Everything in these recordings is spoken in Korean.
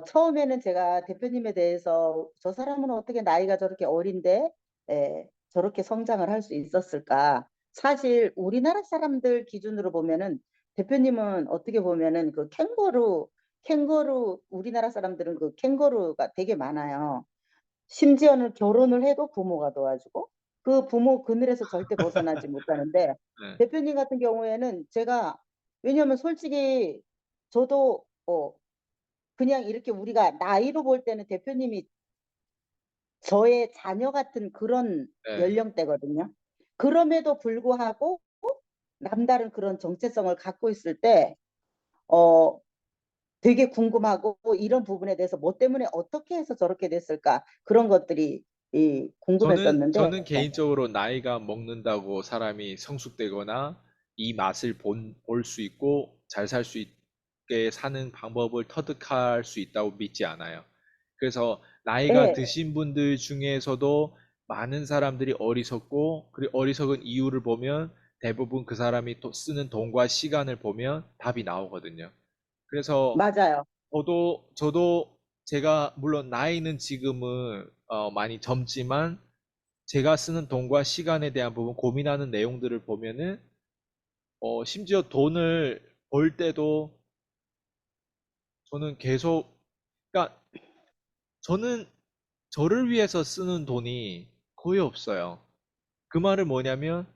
처음에는 제가 대표님에 대해서 저 사람은 어떻게 나이가 저렇게 어린데 저렇게 성장을 할 수 있었을까? 사실 우리나라 사람들 기준으로 보면은 대표님은 어떻게 보면은 그 캥거루 우리나라 사람들은 그 캥거루가 되게 많아요. 심지어는 결혼을 해도 부모가 도와주고 그 부모 그늘에서 절대 벗어나지 못하는데 네. 대표님 같은 경우에는 제가 왜냐면 솔직히 저도 그냥 이렇게 우리가 나이로 볼 때는 대표님이 저의 자녀 같은 그런 네. 연령대거든요. 그럼에도 불구하고 남다른 그런 정체성을 갖고 있을 때 어 되게 궁금하고 이런 부분에 대해서 뭐 때문에 어떻게 해서 저렇게 됐을까 그런 것들이 궁금했었는데 저는 개인적으로 나이가 먹는다고 사람이 성숙되거나 이 맛을 볼 수 있고 잘 살 수 있게 사는 방법을 터득할 수 있다고 믿지 않아요. 그래서 나이가 예, 드신 분들 중에서도 많은 사람들이 어리석고, 그리고 어리석은 이유를 보면 대부분 그 사람이 또 쓰는 돈과 시간을 보면 답이 나오거든요. 그래서 맞아요. 저도 제가 물론 나이는 지금은 많이 젊지만 제가 쓰는 돈과 시간에 대한 부분 고민하는 내용들을 보면은 심지어 돈을 벌 때도 저는 계속, 그러니까 저는 저를 위해서 쓰는 돈이 거의 없어요. 그 말은 뭐냐면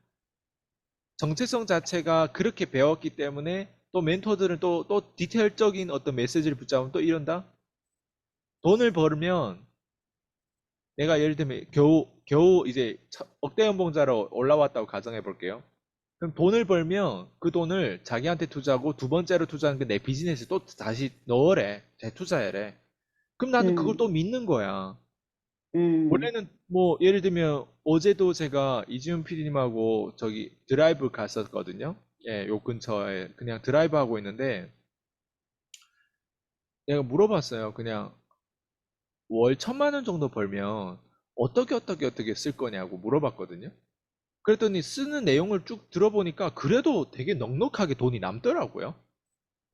정체성 자체가 그렇게 배웠기 때문에 또 멘토들은 또 디테일적인 어떤 메시지를 붙잡으면 또 이런다? 돈을 벌면 내가 예를 들면 겨우 이제 억대 연봉자로 올라왔다고 가정해 볼게요. 그럼 돈을 벌면 그 돈을 자기한테 투자하고 두 번째로 투자하는 게 내 비즈니스에 또 다시 넣으래. 재투자해래. 그럼 나는 그걸 음, 또 믿는 거야. 음, 원래는 뭐 예를 들면 어제도 제가 이지훈 PD님하고 저기 드라이브 갔었거든요. 예, 요 근처에 그냥 드라이브 하고 있는데 내가 물어봤어요. 그냥 월 1,000만 원 정도 벌면 어떻게 쓸 거냐고 물어봤거든요. 그랬더니 쓰는 내용을 쭉 들어보니까 그래도 되게 넉넉하게 돈이 남더라고요.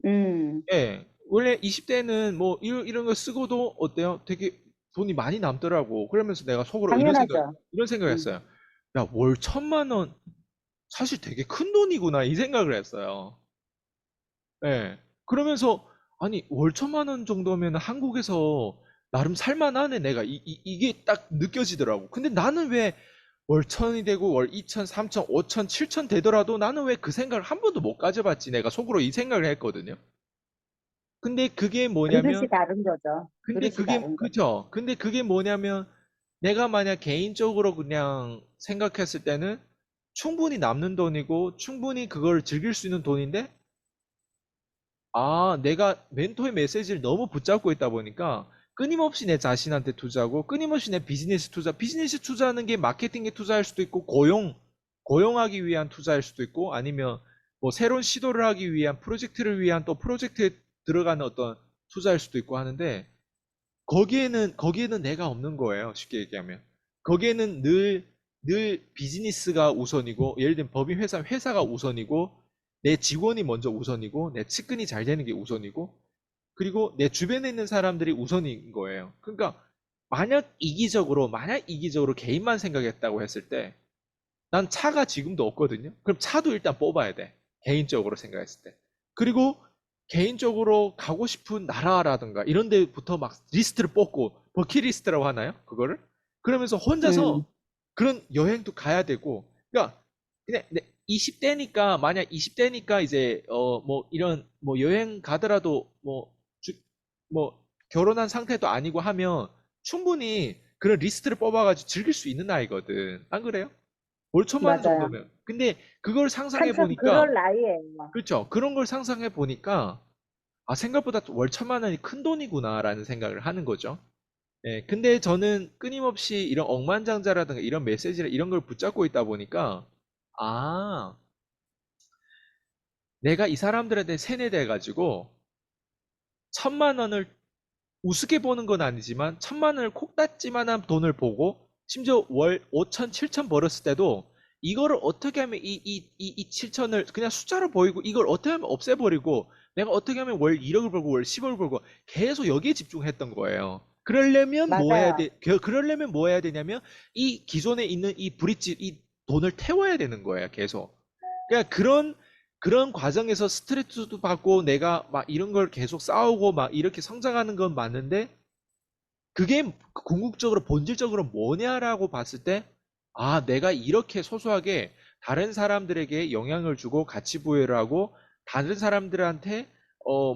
음, 예. 원래 20대는 뭐 이런 거 쓰고도 어때요? 되게 돈이 많이 남더라고. 그러면서 내가 속으로 당연하죠. 이런 생각을 음, 했어요. 야, 월 1,000만 원 사실 되게 큰 돈이구나 이 생각을 했어요. 예. 그러면서 아니 월 1,000만 원 정도면 한국에서 나름 살만하네 내가 이게 딱 느껴지더라고. 근데 나는 왜 월 1,000이 되고 월 2천, 3천, 5천, 7천 되더라도 나는 왜 그 생각을 한 번도 못 가져봤지? 내가 속으로 이 생각을 했거든요. 근데 그게 그릇이 뭐냐면 다른 거죠. 그릇이 다른 거죠. 그죠? 근데 그게 뭐냐면 내가 만약 개인적으로 그냥 생각했을 때는 충분히 남는 돈이고 충분히 그걸 즐길 수 있는 돈인데 내가 멘토의 메시지를 너무 붙잡고 있다 보니까 끊임없이 내 자신한테 투자하고 끊임없이 내 비즈니스 투자하는 게 마케팅에 투자할 수도 있고 고용하기 위한 투자일 수도 있고 아니면 뭐 새로운 시도를 하기 위한 프로젝트를 위한 또 프로젝트에 들어가는 어떤 투자일 수도 있고 하는데 거기에는 내가 없는 거예요. 쉽게 얘기하면. 거기에는 늘 비즈니스가 우선이고, 예를 들면 법인 회사가 우선이고, 내 직원이 먼저 우선이고, 내 측근이 잘 되는 게 우선이고, 그리고 내 주변에 있는 사람들이 우선인 거예요. 그러니까, 만약 이기적으로 개인만 생각했다고 했을 때, 난 차가 지금도 없거든요. 그럼 차도 일단 뽑아야 돼. 개인적으로 생각했을 때. 그리고 개인적으로 가고 싶은 나라라든가 이런 데부터 막 리스트를 뽑고 버킷리스트라고 하나요? 그거를? 그러면서 혼자서 음, 그런 여행도 가야 되고 그러니까 그냥 20대니까 만약 20대니까 이제 뭐 이런 뭐 여행 가더라도 뭐 결혼한 상태도 아니고 하면 충분히 그런 리스트를 뽑아가지고 즐길 수 있는 나이거든. 안 그래요? 월 1,000만 원 맞아요. 정도면. 근데 그걸 상상해 한참 보니까, 그럴 나이에요. 그렇죠. 그런 걸 상상해 보니까, 생각보다 월 1,000만 원이 큰 돈이구나라는 생각을 하는 거죠. 예, 근데 저는 끊임없이 이런 억만장자라든가 이런 메시지를 이런 걸 붙잡고 있다 보니까, 아, 내가 이 사람들에 대해 세뇌돼 가지고 1,000만 원을 우습게 보는 건 아니지만 1,000만 원을 콕닫지만한 돈을 보고 심지어 월 5천, 7천 벌었을 때도 이거를 어떻게 하면 이 7천을 그냥 숫자로 보이고 이걸 어떻게 하면 없애버리고 내가 어떻게 하면 월 1억을 벌고 월 10억을 벌고 계속 여기에 집중했던 거예요. 그러려면 뭐 해야 맞아요. 돼? 그러려면 뭐 해야 되냐면 이 기존에 있는 이 브릿지, 이 돈을 태워야 되는 거예요, 계속. 그러니까 그런 과정에서 스트레스도 받고 내가 막 이런 걸 계속 싸우고 막 이렇게 성장하는 건 맞는데 그게 궁극적으로 본질적으로 뭐냐라고 봤을 때, 아, 내가 이렇게 소소하게 다른 사람들에게 영향을 주고 가치 부여를 하고 다른 사람들한테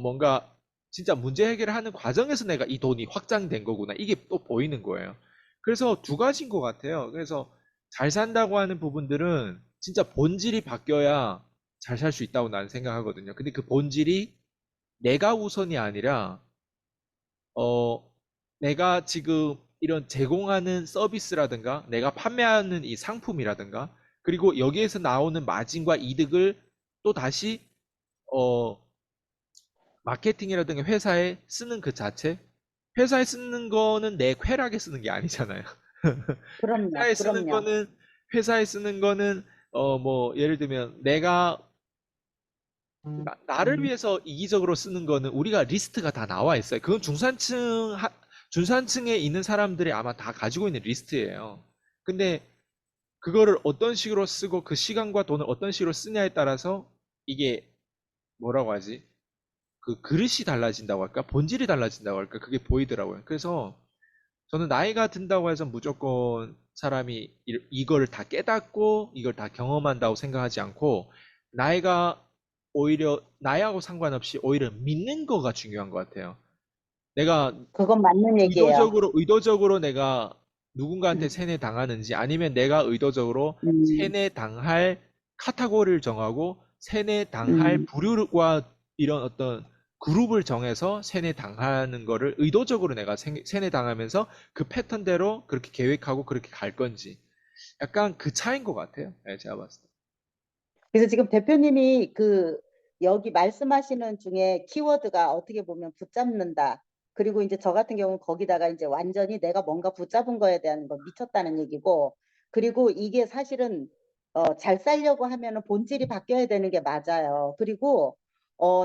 뭔가 진짜 문제 해결을 하는 과정에서 내가 이 돈이 확장된 거구나. 이게 또 보이는 거예요. 그래서 두 가지인 것 같아요. 그래서 잘 산다고 하는 부분들은 진짜 본질이 바뀌어야 잘 살 수 있다고 나는 생각하거든요. 근데 그 본질이 내가 우선이 아니라 어, 내가 지금 이런 제공하는 서비스라든가 내가 판매하는 이 상품이라든가 그리고 여기에서 나오는 마진과 이득을 또 다시 어, 마케팅이라든가 회사에 쓰는 그 자체 회사에 쓰는 거는 내 쾌락에 쓰는 게 아니잖아요. 그럼요. 회사에 쓰는 그럼요. 거는 회사에 쓰는 거는 뭐 예를 들면 내가 나를 위해서 이기적으로 쓰는 거는 우리가 리스트가 다 나와 있어요. 그건 중산층에 있는 사람들이 아마 다 가지고 있는 리스트예요. 근데 그거를 어떤 식으로 쓰고 그 시간과 돈을 어떤 식으로 쓰냐에 따라서 이게 뭐라고 하지? 그 그릇이 달라진다고 할까? 본질이 달라진다고 할까? 그게 보이더라고요. 그래서 저는 나이가 든다고 해서 무조건 사람이 이걸 다 깨닫고 이걸 다 경험한다고 생각하지 않고 나이가 오히려 나이하고 상관없이 오히려 믿는 거가 중요한 것 같아요. 내가 그건 맞는 얘기예요. 의도적으로 내가 누군가한테 음, 세뇌당하는지 아니면 내가 의도적으로 음, 세뇌당할 카테고리를 정하고 세뇌당할 음. 부류와 이런 어떤 그룹을 정해서 세뇌당하는 거를 의도적으로 내가 세뇌당하면서 그 패턴대로 그렇게 계획하고 그렇게 갈 건지 약간 그 차이인 것 같아요. 네, 제가 봤을 때. 그래서 지금 대표님이 그 여기 말씀하시는 중에 키워드가 어떻게 보면 붙잡는다. 그리고 이제 저 같은 경우는 거기다가 이제 완전히 내가 뭔가 붙잡은 거에 대한 거 미쳤다는 얘기고, 그리고 이게 사실은 잘 살려고 하면은 본질이 바뀌어야 되는 게 맞아요. 그리고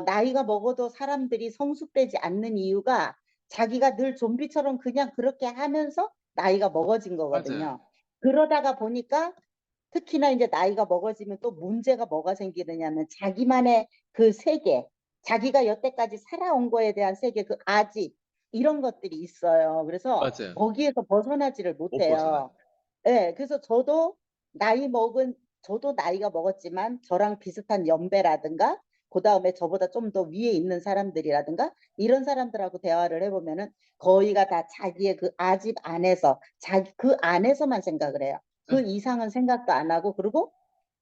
나이가 먹어도 사람들이 성숙되지 않는 이유가 자기가 늘 좀비처럼 그냥 그렇게 하면서 나이가 먹어진 맞아요. 거거든요. 그러다가 보니까 특히나 이제 나이가 먹어지면 또 문제가 뭐가 생기느냐면 자기만의 그 세계, 자기가 여태까지 살아온 거에 대한 세계, 그 아집 이런 것들이 있어요. 그래서 맞아요. 거기에서 벗어나지를 못 벗어나요. 못해요. 네, 그래서 나이 먹은 저도 나이가 먹었지만 저랑 비슷한 연배라든가 그 다음에 저보다 좀 더 위에 있는 사람들이라든가 이런 사람들하고 대화를 해보면은 거의가 다 자기의 그 아집 안에서 자기 그 안에서만 생각을 해요. 그 네. 이상은 생각도 안 하고 그리고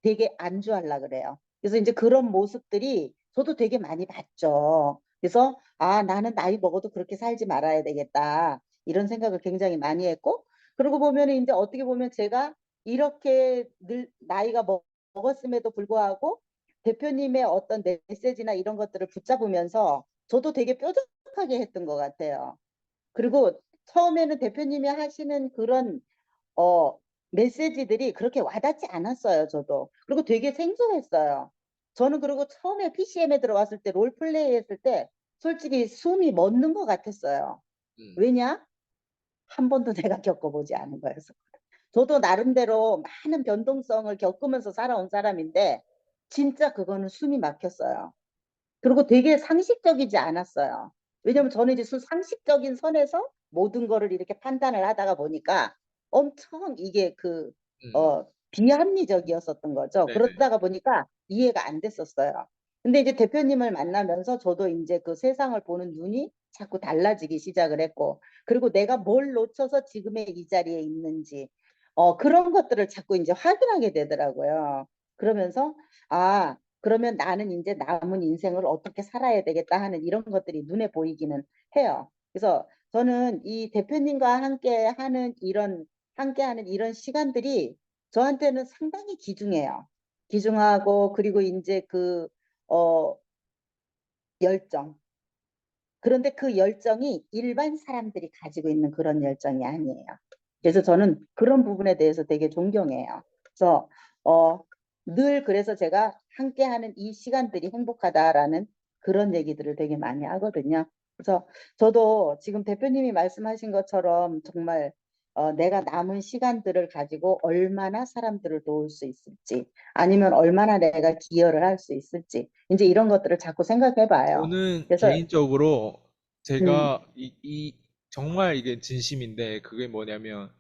되게 안주하려 그래요. 그래서 이제 그런 모습들이 저도 되게 많이 봤죠. 그래서 아, 나는 나이 먹어도 그렇게 살지 말아야 되겠다. 이런 생각을 굉장히 많이 했고 그러고 보면 이제 어떻게 보면 제가 이렇게 늘 나이가 먹었음에도 불구하고 대표님의 어떤 메시지나 이런 것들을 붙잡으면서 저도 되게 뾰족하게 했던 것 같아요. 그리고 처음에는 대표님이 하시는 그런 어, 메시지들이 그렇게 와닿지 않았어요, 저도. 그리고 되게 생소했어요. 저는 그리고 처음에 PCM에 들어왔을 때 롤플레이 했을 때 솔직히 숨이 멎는 것 같았어요. 음. 왜냐? 한 번도 내가 겪어보지 않은 거여서. 저도 나름대로 많은 변동성을 겪으면서 살아온 사람인데 진짜 그거는 숨이 막혔어요. 그리고 되게 상식적이지 않았어요. 왜냐면 저는 이제 상식적인 선에서 모든 거를 이렇게 판단을 하다가 보니까 엄청 이게 음. 비합리적이었었던 거죠. 네네. 그러다가 보니까 이해가 안 됐었어요. 근데 이제 대표님을 만나면서 저도 이제 그 세상을 보는 눈이 자꾸 달라지기 시작을 했고, 그리고 내가 뭘 놓쳐서 지금의 이 자리에 있는지, 그런 것들을 자꾸 이제 확인하게 되더라고요. 그러면서, 아, 그러면 나는 이제 남은 인생을 어떻게 살아야 되겠다 하는 이런 것들이 눈에 보이기는 해요. 그래서 저는 이 대표님과 함께하는 이런 시간들이 저한테는 상당히 귀중해요. 귀중하고 그리고 이제 어, 열정. 그런데 그 열정이 일반 사람들이 가지고 있는 그런 열정이 아니에요. 그래서 음. 저는 그런 부분에 대해서 되게 존경해요. 그래서 어, 늘 그래서 제가 함께하는 이 시간들이 행복하다라는 그런 얘기들을 되게 많이 하거든요. 그래서 저도 지금 대표님이 말씀하신 것처럼 정말 내가 남은 시간들을 가지고 얼마나 사람들을 도울 수 있을지, 아니면 얼마나 내가 기여를 할 수 있을지, 이제 이런 것들을 자꾸 생각해 봐요. 저는 그래서, 개인적으로 음, 제가 정말 이게 진심인데 그게 뭐냐면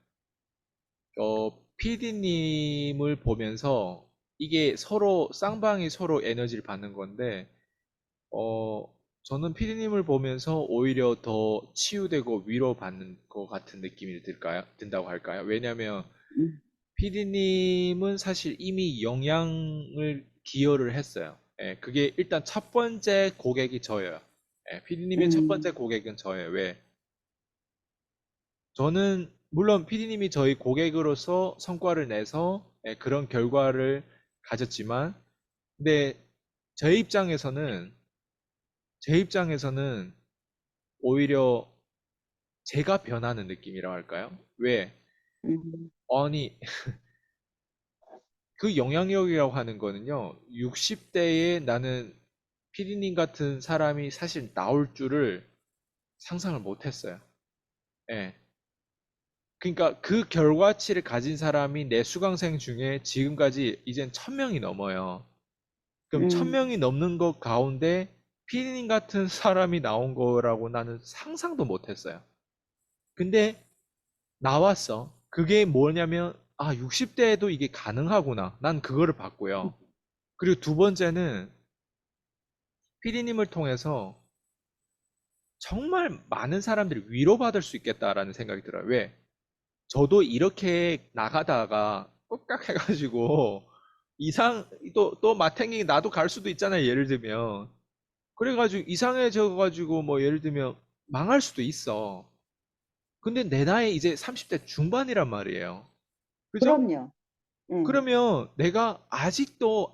PD님을 보면서 이게 서로 쌍방이 서로 에너지를 받는 건데 어, 저는 PD님을 보면서 오히려 더 치유되고 위로받는 것 같은 느낌이 든다고 할까요? 왜냐면 음, PD님은 사실 이미 영향을 기여를 했어요. 예, 그게 일단 첫 번째 고객이 저예요. 예, PD님의 첫 번째 음, 고객은 저예요. 왜? 저는 물론 PD님이 저희 고객으로서 성과를 내서 예, 그런 결과를 가졌지만, 근데 제 입장에서는 제 입장에서는 오히려 제가 변하는 느낌이라고 할까요? 왜? 음, 아니, 그 영향력이라고 하는 거는요, 60대에 나는 피디님 같은 사람이 사실 나올 줄을 상상을 못 했어요. 예. 그러니까 그 결과치를 가진 사람이 내 수강생 중에 지금까지 이젠 1000명이 넘어요. 그럼 음, 1000명이 넘는 것 가운데 피디님 같은 사람이 나온 거라고 나는 상상도 못 했어요. 근데 나왔어. 그게 뭐냐면, 아, 60대에도 이게 가능하구나. 난 그거를 봤고요. 그리고 두 번째는 피디님을 통해서 정말 많은 사람들이 위로받을 수 있겠다라는 생각이 들어요. 왜? 저도 이렇게 나가다가 꾹깍 해가지고 또 마탱이 나도 갈 수도 있잖아요. 예를 들면. 그래가지고 이상해져가지고 뭐 예를 들면 망할 수도 있어. 근데 내 나이 이제 30대 중반이란 말이에요. 그죠? 그럼요. 음, 그러면 내가 아직도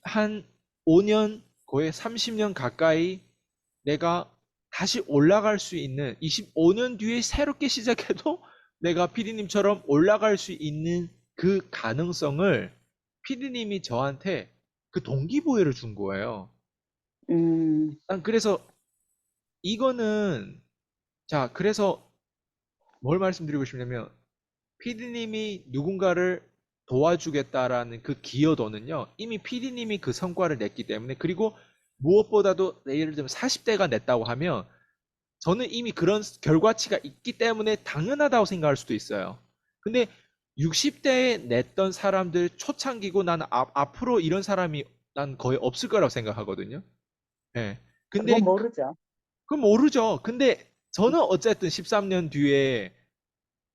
한 5년, 거의 30년 가까이 내가 다시 올라갈 수 있는, 25년 뒤에 새롭게 시작해도 내가 피디님처럼 올라갈 수 있는 그 가능성을 피디님이 저한테 그 동기부여를 준 거예요. 음, 난 그래서 이거는, 자, 그래서 뭘 말씀드리고 싶냐면, 피디님이 누군가를 도와주겠다라는 그 기여도는요, 이미 피디님이 그 성과를 냈기 때문에, 그리고 무엇보다도 예를 들면 40대가 냈다고 하면, 저는 이미 그런 결과치가 있기 때문에 당연하다고 생각할 수도 있어요. 근데 60대에 냈던 사람들 초창기고 나는 앞으로 이런 사람이 난 거의 없을 거라고 생각하거든요. 예. 근데 그건 모르죠. 그건 모르죠. 근데 저는 어쨌든 13년 뒤에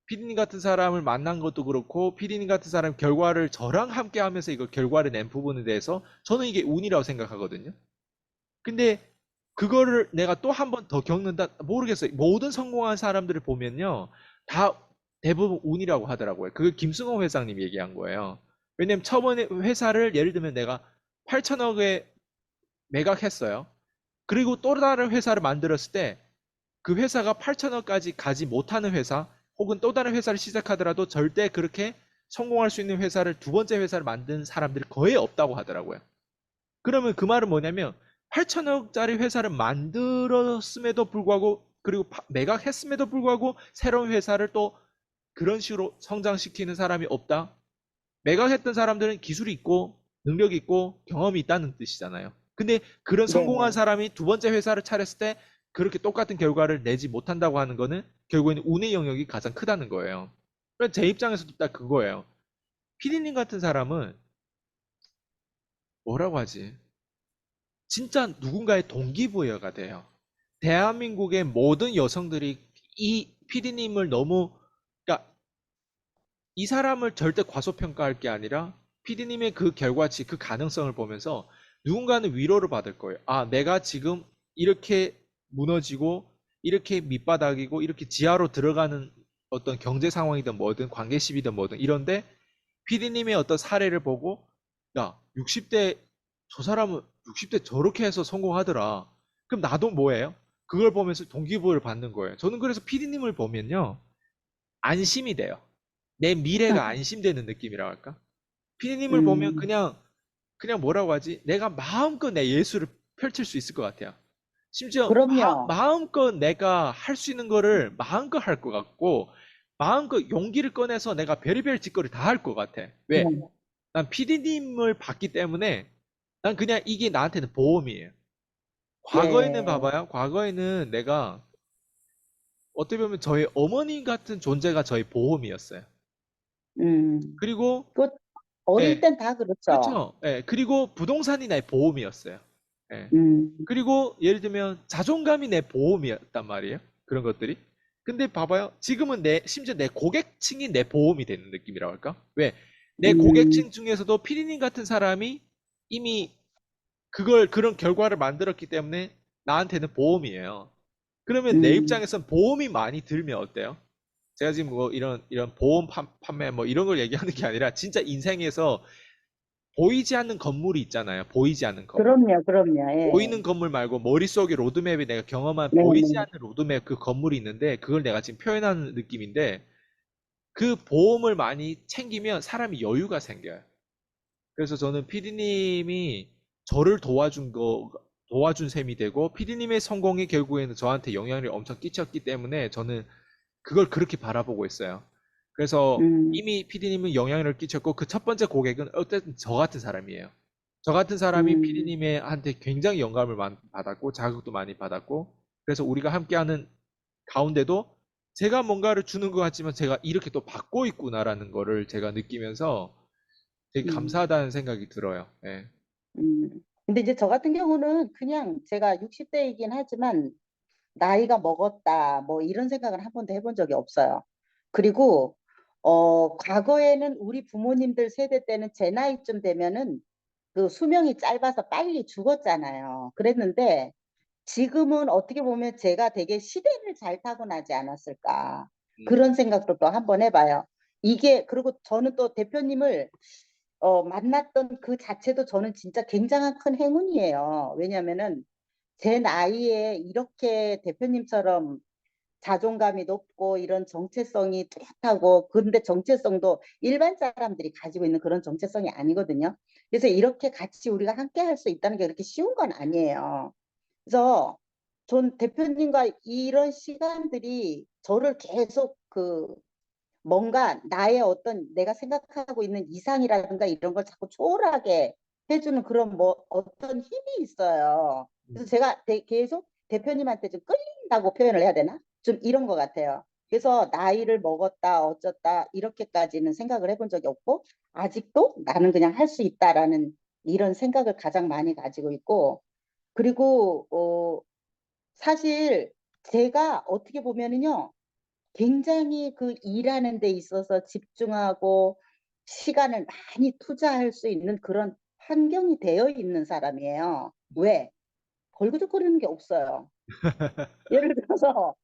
피디님 같은 사람을 만난 것도 그렇고, 피디님 같은 사람 결과를 저랑 함께 하면서 이거 결과를 낸 부분에 대해서 저는 이게 운이라고 생각하거든요. 근데 그거를 내가 또 한 번 더 겪는다? 모르겠어요. 모든 성공한 사람들을 보면요. 다 대부분 운이라고 하더라고요. 그걸 김승호 회장님이 얘기한 거예요. 왜냐면 처음에 회사를 예를 들면 내가 8천억에 매각했어요. 그리고 또 다른 회사를 만들었을 때 그 회사가 8천억까지 가지 못하는 회사, 혹은 또 다른 회사를 시작하더라도 절대 그렇게 성공할 수 있는 회사를, 두 번째 회사를 만든 사람들이 거의 없다고 하더라고요. 그러면 그 말은 뭐냐면 8천억짜리 회사를 만들었음에도 불구하고, 그리고 매각했음에도 불구하고 새로운 회사를 또 그런 식으로 성장시키는 사람이 없다. 매각했던 사람들은 기술이 있고 능력이 있고 경험이 있다는 뜻이잖아요. 근데 그런 성공한 네네. 사람이 두 번째 회사를 차렸을 때 그렇게 똑같은 결과를 내지 못한다고 하는 거는 결국에는 운의 영역이 가장 크다는 거예요. 그러니까 제 입장에서도 딱 그거예요. 피디님 같은 사람은 뭐라고 하지? 진짜 누군가의 동기부여가 돼요. 대한민국의 모든 여성들이 이 피디님을 너무, 그러니까 이 사람을 절대 과소평가할 게 아니라 피디님의 그 결과치, 그 가능성을 보면서 누군가는 위로를 받을 거예요. 아, 내가 지금 이렇게 무너지고, 이렇게 밑바닥이고, 이렇게 지하로 들어가는 어떤 경제 상황이든 뭐든 관계십이든 뭐든 이런데 피디님의 어떤 사례를 보고, 야, 60대, 저 사람은 60대 저렇게 해서 성공하더라. 그럼 나도 뭐예요? 그걸 보면서 동기부여를 받는 거예요. 저는 그래서 피디님을 보면요, 안심이 돼요. 내 미래가 안심되는 느낌이라 할까? 피디님을 보면 음, 그냥 그냥 뭐라고 하지? 내가 마음껏 내 예술을 펼칠 수 있을 것 같아요. 심지어 그럼요. 마음껏 내가 할 수 있는 거를 마음껏 할 것 같고, 마음껏 용기를 꺼내서 내가 별의별 짓거리 다 할 것 같아. 왜? 네. 난 PD님을 봤기 때문에 난 그냥 이게 나한테는 보험이에요. 과거에는 네. 봐봐요. 과거에는 내가 어떻게 보면 저희 어머니 같은 존재가 저희 보험이었어요. 음. 그리고, 그 어릴 예, 땐 다 그렇죠. 그렇죠. 예, 그리고 부동산이 내 보험이었어요. 예. 음. 그리고 예를 들면 자존감이 내 보험이었단 말이에요. 그런 것들이. 근데 봐봐요. 지금은 심지어 내 고객층이 내 보험이 되는 느낌이라고 할까? 왜? 내 음. 고객층 중에서도 피디님 같은 사람이 이미 그런 결과를 만들었기 때문에 나한테는 보험이에요. 그러면 내 음. 입장에선 보험이 많이 들면 어때요? 제가 지금 뭐 이런 보험 판매 뭐 이런 걸 얘기하는 게 아니라 진짜 인생에서 보이지 않는 건물이 있잖아요. 보이지 않는 건물. 그럼요, 그럼요. 예. 보이는 건물 말고 머릿속에 로드맵에 내가 경험한 네, 보이지 네. 않는 로드맵 그 건물이 있는데 그걸 내가 지금 표현하는 느낌인데 그 보험을 많이 챙기면 사람이 여유가 생겨요. 그래서 저는 피디님이 저를 도와준 셈이 되고 피디님의 성공이 결국에는 저한테 영향을 엄청 끼쳤기 때문에 저는 그걸 그렇게 바라보고 있어요. 그래서 음. 이미 피디님은 영향을 끼쳤고 그 첫 번째 고객은 어쨌든 저 같은 사람이에요. 저 같은 사람이 음. 피디님의 한테 굉장히 영감을 받았고 자극도 많이 받았고 그래서 우리가 함께하는 가운데도 제가 뭔가를 주는 것 같지만 제가 이렇게 또 받고 있구나라는 거를 제가 느끼면서 되게 음. 감사하다는 생각이 들어요. 예. 근데 이제 저 같은 경우는 그냥 제가 60대이긴 하지만 나이가 먹었다, 뭐 이런 생각은 한 번도 해본 적이 없어요. 그리고, 과거에는 우리 부모님들 세대 때는 제 나이쯤 되면은 그 수명이 짧아서 빨리 죽었잖아요. 그랬는데 지금은 어떻게 보면 제가 되게 시대를 잘 타고나지 않았을까. 음, 그런 생각도 또 한 번 해봐요. 이게, 그리고 저는 또 대표님을 만났던 그 자체도 저는 진짜 굉장한 큰 행운이에요. 왜냐면은 제 나이에 이렇게 대표님처럼 자존감이 높고 이런 정체성이 뚜렷하고, 근데 정체성도 일반 사람들이 가지고 있는 그런 정체성이 아니거든요. 그래서 이렇게 같이 우리가 함께 할 수 있다는 게 그렇게 쉬운 건 아니에요. 그래서 전 대표님과 이런 시간들이 저를 계속 뭔가 나의 어떤 내가 생각하고 있는 이상이라든가 이런 걸 자꾸 초월하게 해주는 그런 뭐 어떤 힘이 있어요. 그래서 음, 제가 계속 대표님한테 좀 끌린다고 표현을 해야 되나? 좀 이런 것 같아요. 그래서 나이를 먹었다 어쩌다 이렇게까지는 생각을 해본 적이 없고, 아직도 나는 그냥 할 수 있다라는 이런 생각을 가장 많이 가지고 있고, 그리고 사실 제가 어떻게 보면은요, 굉장히 그 일하는 데 있어서 집중하고 시간을 많이 투자할 수 있는 그런 환경이 되어 있는 사람이에요. 왜? 걸그적거리는 게 없어요. 예를 들어서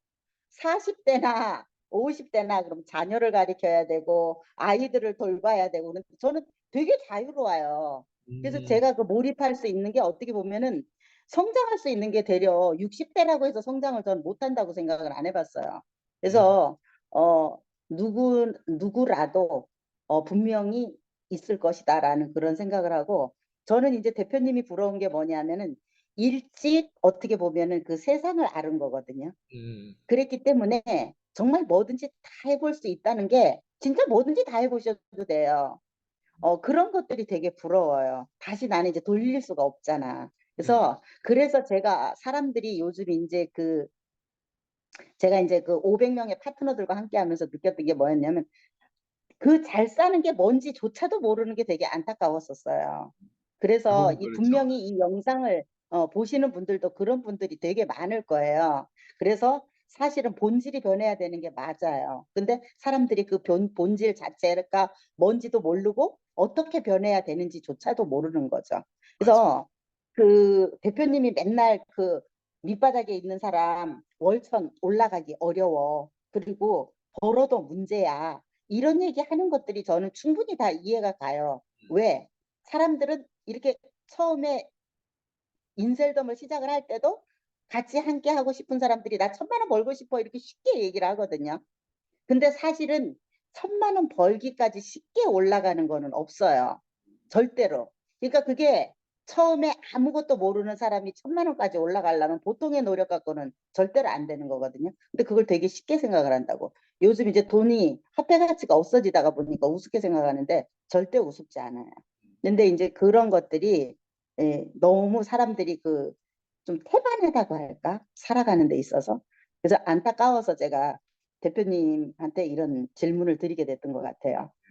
40대나 50대나 그럼 자녀를 가리켜야 되고 아이들을 돌봐야 되고, 그런데 저는 되게 자유로워요. 그래서 음, 제가 그 몰입할 수 있는 게 어떻게 보면은 성장할 수 있는 게 되려 60대라고 해서 성장을 저는 못한다고 생각을 안 해봤어요. 음, 그래서 누구라도 분명히 있을 것이다라는 그런 생각을 하고, 저는 이제 대표님이 부러운 게 뭐냐면은 일찍 어떻게 보면은 그 세상을 아는 거거든요. 음, 그랬기 때문에 정말 뭐든지 다 해볼 수 있다는 게, 진짜 뭐든지 다 해보셔도 돼요. 그런 것들이 되게 부러워요. 다시 나는 이제 돌릴 수가 없잖아. 음, 그래서 제가 사람들이 요즘 이제 제가 이제 그 500명의 파트너들과 함께 하면서 느꼈던 게 뭐였냐면, 그 잘 사는 게 뭔지조차도 모르는 게 되게 안타까웠었어요. 그래서 그렇죠. 분명히 이 영상을 보시는 분들도 그런 분들이 되게 많을 거예요. 그래서 사실은 본질이 변해야 되는 게 맞아요. 근데 사람들이 그 본질 자체가 뭔지도 모르고 어떻게 변해야 되는지조차도 모르는 거죠. 맞아. 그래서 그 대표님이 맨날 그 밑바닥에 있는 사람 월천 올라가기 어려워. 그리고 벌어도 문제야. 이런 얘기 하는 것들이 저는 충분히 다 이해가 가요. 왜? 사람들은 이렇게 처음에 인셀덤을 시작을 할 때도 같이 함께 하고 싶은 사람들이 나 1,000만 원 벌고 싶어 이렇게 쉽게 얘기를 하거든요. 근데 사실은 1,000만 원 벌기까지 쉽게 올라가는 거는 없어요. 절대로. 그러니까 그게 처음에 아무것도 모르는 사람이 1,000만 원까지 올라가려면 보통의 노력 갖고는 절대로 안 되는 거거든요. 근데 그걸 되게 쉽게 생각을 한다고. 요즘 이제 돈이 화폐 가치가 없어지다가 보니까 우습게 생각하는데 절대 우습지 않아요. 근데 이제 그런 것들이 너무 사람들이 그 좀 태반하다고 할까? 살아가는 데 있어서. 그래서 안타까워서 제가 대표님한테 이런 질문을 드리게 됐던 것 같아요.